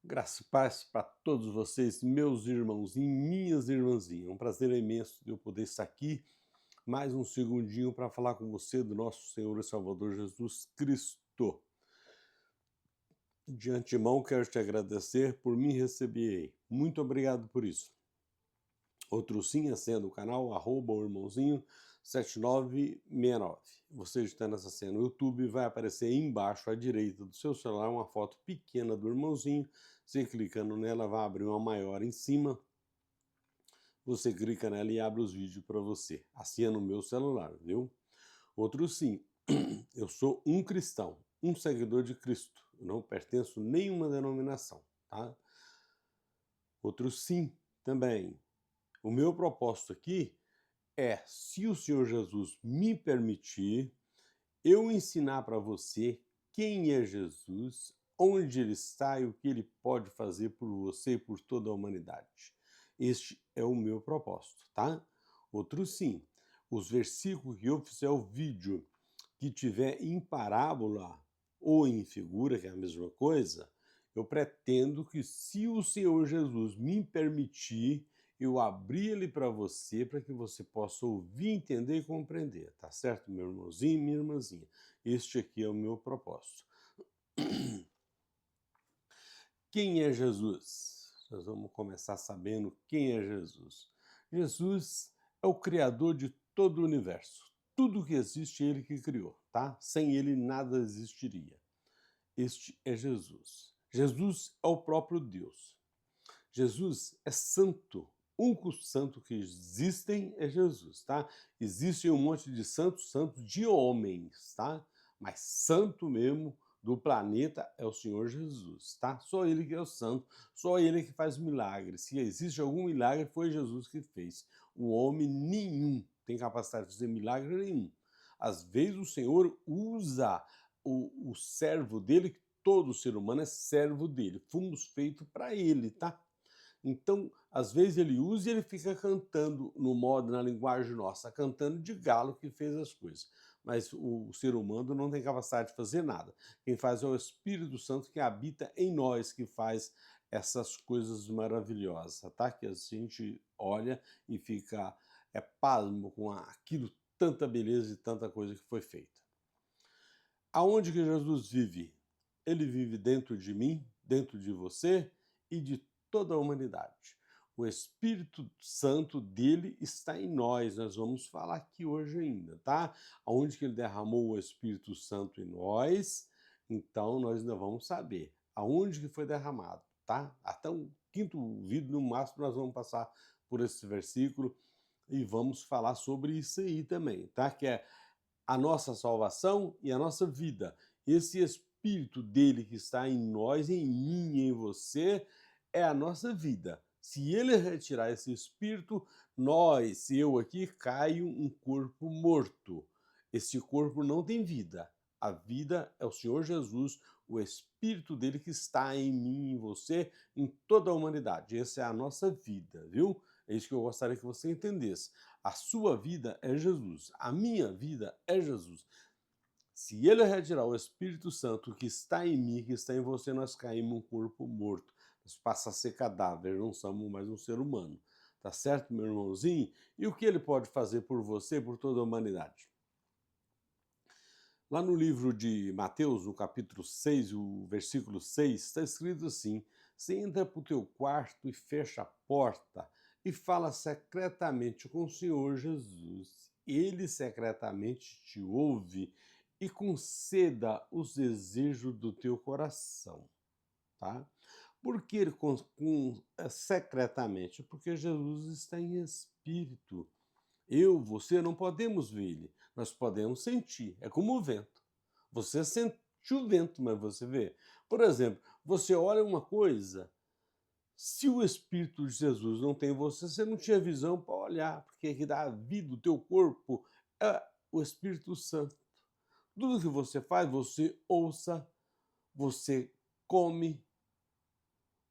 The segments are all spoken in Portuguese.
Graça e paz para todos vocês, meus irmãos e minhas irmãzinhas. É um prazer imenso de eu poder estar aqui mais um segundinho para falar com você do nosso Senhor e Salvador Jesus Cristo. De antemão, quero te agradecer por me receber aí. Muito obrigado por isso. Outro sim, acenda o canal, o irmãozinho 7969. Você está nessa cena no YouTube, vai aparecer aí embaixo à direita do seu celular uma foto pequena do irmãozinho. Você clicando nela, vai abrir uma maior em cima. Você clica nela e abre os vídeos para você. Assim é no meu celular, viu? Outro sim, eu sou um cristão, um seguidor de Cristo. Eu não pertenço a nenhuma denominação, tá? Outro sim, também. O meu propósito aqui é, se o Senhor Jesus me permitir, eu ensinar para você quem é Jesus, onde ele está e o que ele pode fazer por você e por toda a humanidade. Este é o meu propósito, tá? Outro sim, os versículos que eu fizer o vídeo que tiver em parábola ou em figura, que é a mesma coisa, eu pretendo que, se o Senhor Jesus me permitir, eu abrir ele para você, para que você possa ouvir, entender e compreender, tá certo, meu irmãozinho e minha irmãzinha? Este aqui é o meu propósito. Quem é Jesus? Nós vamos começar sabendo quem é Jesus. Jesus é o Criador de todo o universo. Tudo que existe é ele que criou, tá? Sem ele nada existiria. Este é Jesus. Jesus é o próprio Deus. Jesus é santo. O único santo que existem é Jesus, tá? Existe um monte de santos, santos de homens, tá? Mas santo mesmo do planeta é o Senhor Jesus, tá? Só ele que é o santo, só ele que faz milagres. Se existe algum milagre, foi Jesus que fez. O homem nenhum tem capacidade de fazer milagre nenhum. Às vezes o Senhor usa o servo dele, que todo ser humano é servo dele. Fomos feitos para ele, tá? Então, às vezes ele usa e ele fica cantando no modo, na linguagem nossa, cantando de galo que fez as coisas. Mas o ser humano não tem capacidade de fazer nada. Quem faz é o Espírito Santo que habita em nós, que faz essas coisas maravilhosas, tá? Que a gente olha e fica pasmo com aquilo, tanta beleza e tanta coisa que foi feita. Aonde que Jesus vive? Ele vive dentro de mim, dentro de você e de toda a humanidade. O Espírito Santo dele está em nós. Nós vamos falar aqui hoje ainda, tá? Aonde que ele derramou o Espírito Santo em nós, então nós ainda vamos saber aonde que foi derramado, tá? Até o quinto vídeo, no máximo, nós vamos passar por esse versículo e vamos falar sobre isso aí também, tá? Que é a nossa salvação e a nossa vida. Esse Espírito dele que está em nós, em mim, em você, é a nossa vida. Se ele retirar esse Espírito, nós, eu aqui, caio um corpo morto. Esse corpo não tem vida. A vida é o Senhor Jesus, o Espírito dele que está em mim, em você, em toda a humanidade. Essa é a nossa vida, viu? É isso que eu gostaria que você entendesse. A sua vida é Jesus, a minha vida é Jesus. Se ele retirar o Espírito Santo que está em mim, que está em você, nós caímos um corpo morto. Nós passamos a ser cadáver, não somos mais um ser humano. Tá certo, meu irmãozinho? E o que ele pode fazer por você, por toda a humanidade? Lá no livro de Mateus, no capítulo 6, o versículo 6, está escrito assim: você entra para o teu quarto e fecha a porta e fala secretamente com o Senhor Jesus. Ele secretamente te ouve e conceda os desejos do teu coração, tá? Por que secretamente? Porque Jesus está em espírito. Eu, você não podemos ver ele, nós podemos sentir. É como o vento. Você sente o vento, mas você vê. Por exemplo, você olha uma coisa, se o Espírito de Jesus não tem em você, você não tinha visão para olhar, porque que dá a vida, o teu corpo, é o Espírito Santo. Tudo que você faz, você ouça, você come,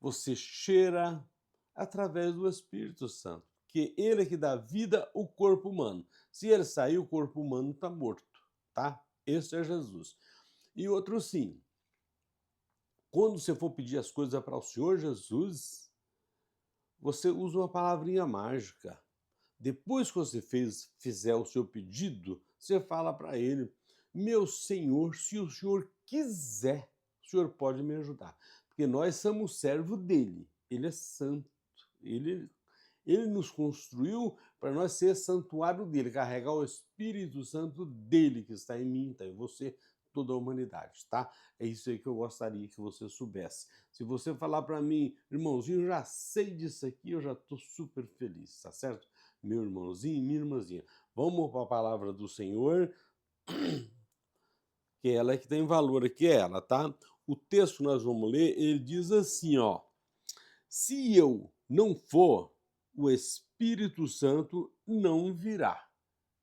você cheira através do Espírito Santo, que ele é que dá vida ao corpo humano. Se ele sair, o corpo humano está morto, tá? Esse é Jesus. E outro sim, Quando você for pedir as coisas para o Senhor Jesus, você usa uma palavrinha mágica. Depois que você fizer o seu pedido, você fala para ele: meu Senhor, se o Senhor quiser, o Senhor pode me ajudar. Porque nós somos servo dele. Ele é santo. Ele nos construiu para nós ser santuário dele, carregar o Espírito Santo dele que está em mim, está em você, toda a humanidade, tá? É isso aí que eu gostaria que você soubesse. Se você falar para mim, irmãozinho, já sei disso aqui, eu já estou super feliz, tá certo? Meu irmãozinho e minha irmãzinha. Vamos para a palavra do Senhor, que ela é que tem valor aqui, é ela, tá? O texto que nós vamos ler, ele diz assim, ó: se eu não for, o Espírito Santo não virá.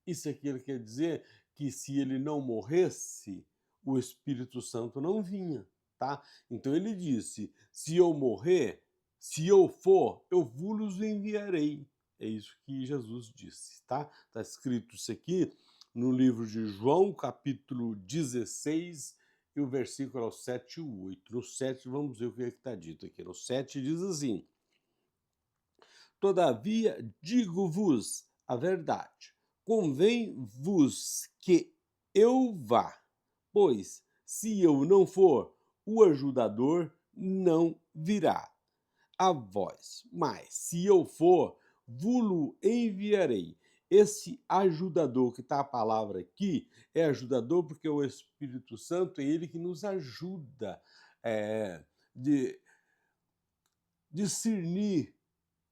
Isso aqui ele quer dizer que se ele não morresse, o Espírito Santo não vinha, tá? Então ele disse: se eu morrer, se eu for, eu vos enviarei. É isso que Jesus disse, tá? Está escrito isso aqui no livro de João, capítulo 16, e o versículo é o 7 e o 8. No 7, vamos ver o que está dito aqui. No 7 diz assim: todavia digo-vos a verdade, convém-vos que eu vá, pois se eu não for, o ajudador não virá a vós, mas se eu for, vulo enviarei. Esse ajudador, que está a palavra aqui, é ajudador porque o Espírito Santo é ele que nos ajuda de discernir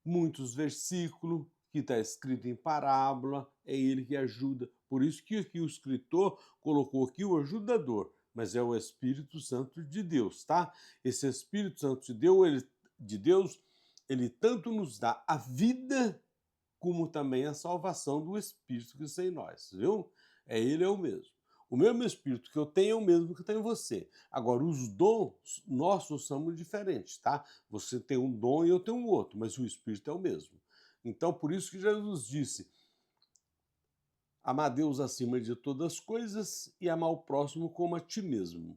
muitos versículos que está escrito em parábola, é ele que ajuda. Por isso que aqui o escritor colocou aqui o ajudador, mas é o Espírito Santo de Deus, tá? Esse Espírito Santo de Deus, ele tanto nos dá a vida, como também a salvação do Espírito que está em nós, viu? Ele é o mesmo. O mesmo Espírito que eu tenho é o mesmo que tem em você. Agora, os dons nossos são diferentes, tá? Você tem um dom e eu tenho um outro, mas o Espírito é o mesmo. Então, por isso que Jesus disse: amar a Deus acima de todas as coisas e amar o próximo como a ti mesmo.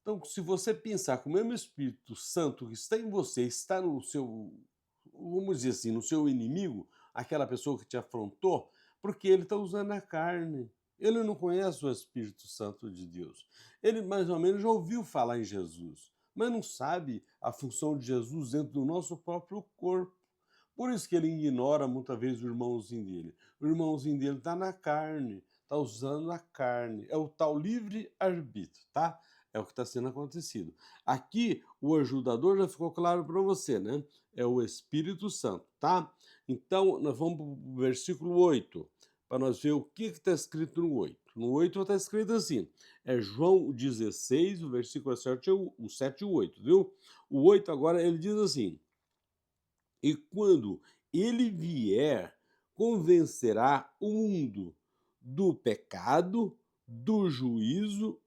Então, se você pensar que o mesmo Espírito Santo que está em você está no seu, vamos dizer assim, no seu inimigo, aquela pessoa que te afrontou, porque ele está usando a carne. Ele não conhece o Espírito Santo de Deus. Ele mais ou menos já ouviu falar em Jesus, mas não sabe a função de Jesus dentro do nosso próprio corpo. Por isso que ele ignora muitas vezes o irmãozinho dele. O irmãozinho dele está na carne, está usando a carne. É o tal livre-arbítrio, tá? É o que está sendo acontecido. Aqui, o ajudador já ficou claro para você, né? É o Espírito Santo, tá? Então, nós vamos para o versículo 8, para nós ver o que está escrito no 8. No 8 está escrito assim, é João 16, o versículo 7, o 7 e o 8, viu? O 8 agora, ele diz assim: e quando ele vier, convencerá o mundo do pecado, do juízo,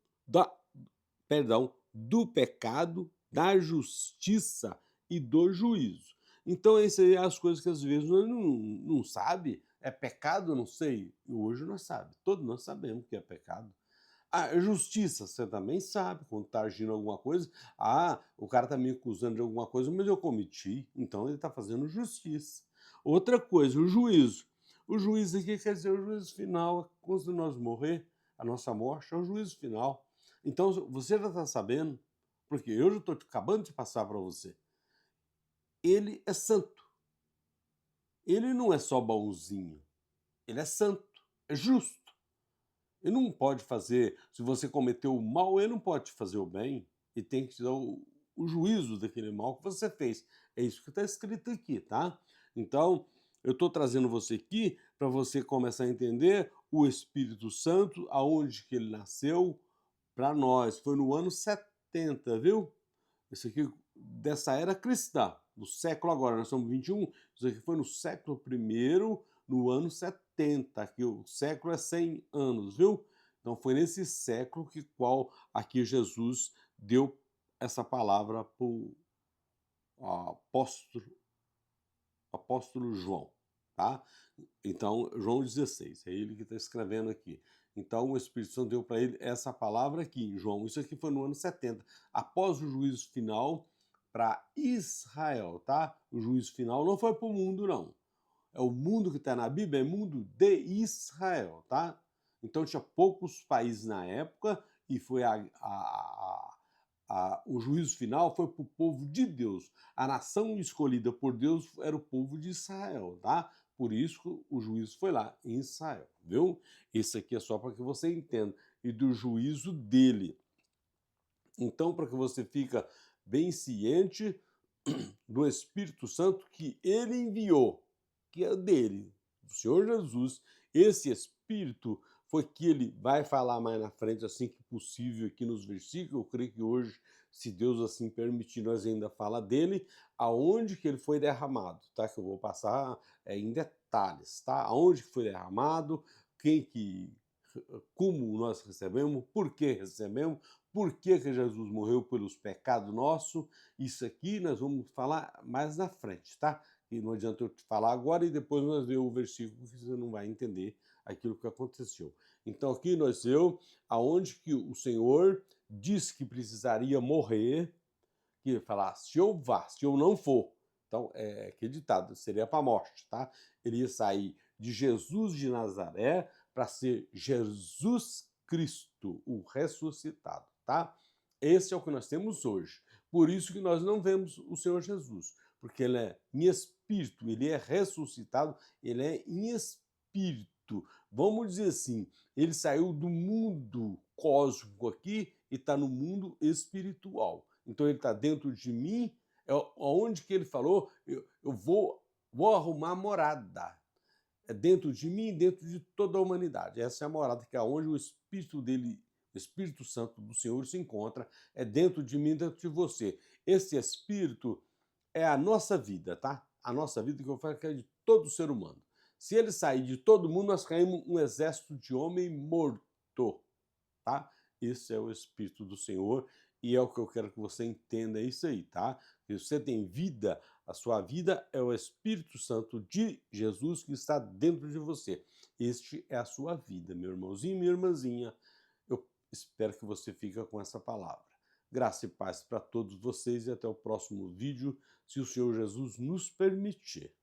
do pecado, da justiça e do juízo. Então, essas aí são as coisas que às vezes nós não sabe. É pecado, não sei. E hoje nós sabemos. Todos nós sabemos que é pecado. A justiça, você também sabe, quando está agindo alguma coisa, o cara está me acusando de alguma coisa, mas eu cometi, então ele está fazendo justiça. Outra coisa, o juízo. O juízo aqui quer dizer o juízo final, quando nós morrer, a nossa morte é o juízo final. Então, você já está sabendo, porque eu já estou acabando de passar para você. Ele é santo. Ele não é só bonzinho. Ele é santo, é justo. Ele não pode fazer, se você cometeu o mal, ele não pode te fazer o bem. E tem que te dar o juízo daquele mal que você fez. É isso que está escrito aqui, tá? Então, eu estou trazendo você aqui para você começar a entender o Espírito Santo, aonde que ele nasceu para nós. Foi no ano 70, viu? Isso aqui dessa era cristã, do século agora, nós estamos 21, isso aqui foi no século I, no ano 70, que o século é 100 anos, viu? Então foi nesse século que qual aqui Jesus deu essa palavra para o apóstolo João, tá? Então, João 16, é ele que está escrevendo aqui. Então o Espírito Santo deu para ele essa palavra aqui em João. Isso aqui foi no ano 70, após o juízo final para Israel, tá? O juízo final não foi para o mundo, não. É o mundo que está na Bíblia, é mundo de Israel, tá? Então tinha poucos países na época e foi o juízo final foi para o povo de Deus. A nação escolhida por Deus era o povo de Israel, tá? Por isso o juízo foi lá, em Israel, viu? Esse aqui é só para que você entenda. E do juízo dele. Então, para que você fica bem ciente do Espírito Santo que ele enviou, que é dele, do Senhor Jesus, esse Espírito foi que ele vai falar mais na frente, assim que possível, aqui nos versículos. Eu creio que hoje, se Deus assim permitir, nós ainda fala dele, aonde que ele foi derramado, tá? Que eu vou passar em detalhes, tá? Aonde que foi derramado, quem que, como nós recebemos, por que recebemos, por que que Jesus morreu pelos pecados nossos. Isso aqui nós vamos falar mais na frente, tá? E não adianta eu te falar agora e depois nós ver o versículo que você não vai entender aquilo que aconteceu. Então aqui nós vemos aonde que o Senhor disse que precisaria morrer, que ele falar, se eu vá, se eu não for. Então, aquele ditado, seria para a morte, tá? Ele ia sair de Jesus de Nazaré para ser Jesus Cristo, o ressuscitado, tá? Esse é o que nós temos hoje. Por isso que nós não vemos o Senhor Jesus, porque ele é em espírito, ele é ressuscitado, ele é em espírito. Vamos dizer assim, ele saiu do mundo cósmico aqui e está no mundo espiritual. Então ele está dentro de mim, onde que ele falou, eu vou arrumar morada. É dentro de mim e dentro de toda a humanidade. Essa é a morada, que é onde o Espírito dele, o Espírito Santo do Senhor se encontra, é dentro de mim e dentro de você. Esse Espírito é a nossa vida, tá? A nossa vida que eu falo que é de todo ser humano. Se ele sair de todo mundo, nós caímos um exército de homem morto, tá? Esse é o Espírito do Senhor e é o que eu quero que você entenda, é isso aí, tá? Se você tem vida, a sua vida é o Espírito Santo de Jesus que está dentro de você. Este é a sua vida, meu irmãozinho, minha irmãzinha. Eu espero que você fique com essa palavra. Graça e paz para todos vocês e até o próximo vídeo, se o Senhor Jesus nos permitir.